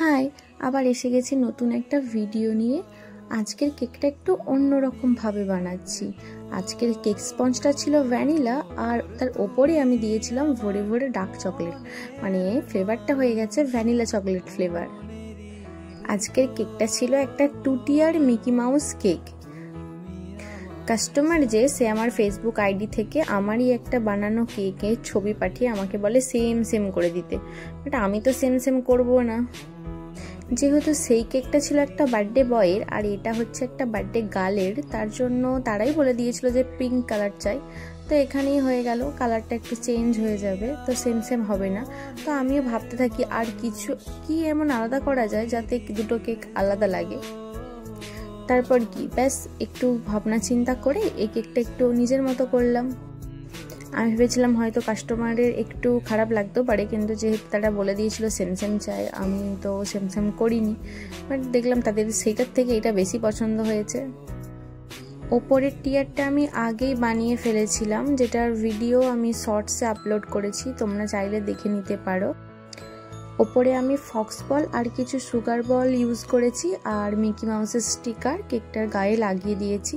High, আবার এসে গেছি নতুন একটা ভিডিও নিয়ে। আজকের কেকটা একটু অন্যরকম ভাবে বানাচ্ছি। আজকের কেক স্পঞ্জটা ছিল ভ্যানিলা, আর তার ওপরে আমি দিয়েছিলাম ভরে ভরে ডার্ক চকলেট, মানে ফ্লেভারটা হয়ে গেছে ভ্যানিলা চকলেট ফ্লেভার। আজকের কেকটা ছিল একটা 2 টিয়ার মিকি মাউস কেক। কাস্টমার সে আমার ফেসবুক আইডি থেকে আমারই একটা বানানো কেকের ছবি পাঠিয়ে আমাকে বলে সেম সেম করে দিতে, বাট আমি তো সেম সেম করবো না। যেহেতু সেই কেকটা ছিল একটা বার্থডে বয়ের আর এটা হচ্ছে একটা বার্থডে গার্লের, তার জন্য তারাই বলে দিয়েছিল যে পিঙ্ক কালার চাই। তো এখানেই হয়ে গেল, কালারটা একটু চেঞ্জ হয়ে যাবে, তো সেম সেম হবে না। তো আমিও ভাবতে থাকি আর কিছু কি এমন আলাদা করা যায় যাতে দুটো কেক আলাদা লাগে। তারপর কি ব্যাস একটু ভাবনা চিন্তা করে এই কেকটা একটু নিজের মতো করলাম। আমি ভেবেছিলাম হয়তো কাস্টমারের একটু খারাপ লাগতেও পারে, কিন্তু যেহেতু তারা বলে দিয়েছিল সেম সেম চাই, আমি তো সেম সেম করিনি। বাট দেখলাম তাদের সেইটার থেকে এটা বেশি পছন্দ হয়েছে। ওপরের টিয়ারটা আমি আগেই বানিয়ে ফেলেছিলাম, যেটার ভিডিও আমি শর্টসে আপলোড করেছি, তোমরা চাইলে দেখে নিতে পারো। ওপরে আমি ফক্স বল আর কিছু সুগার বল ইউজ করেছি, আর মিকি মাউসের স্টিকার কেকটার গায়ে লাগিয়ে দিয়েছি,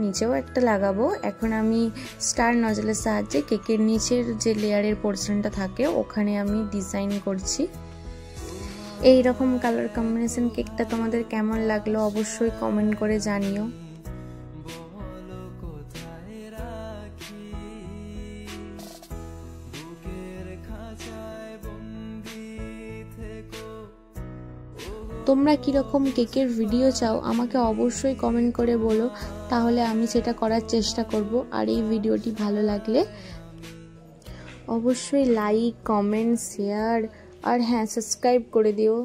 নিচেও একটা লাগাবো। এখন আমি স্টার নজলের সাহায্যে কেকের নিচের যে লেয়ারের পোর্শনটা থাকে ওখানে আমি ডিজাইন করছি। এই রকম কালার কম্বিনেশন কেকটা তোমাদের কেমন লাগলো অবশ্যই কমেন্ট করে জানিও। তোমরা কীরকম কেকের ভিডিও চাও আমাকে অবশ্যই কমেন্ট করে বলো, তাহলে আমি সেটা করার চেষ্টা করব। আর এই ভিডিওটি ভালো লাগলে অবশ্যই লাইক, কমেন্ট, শেয়ার আর হ্যাঁ সাবস্ক্রাইব করে দিও।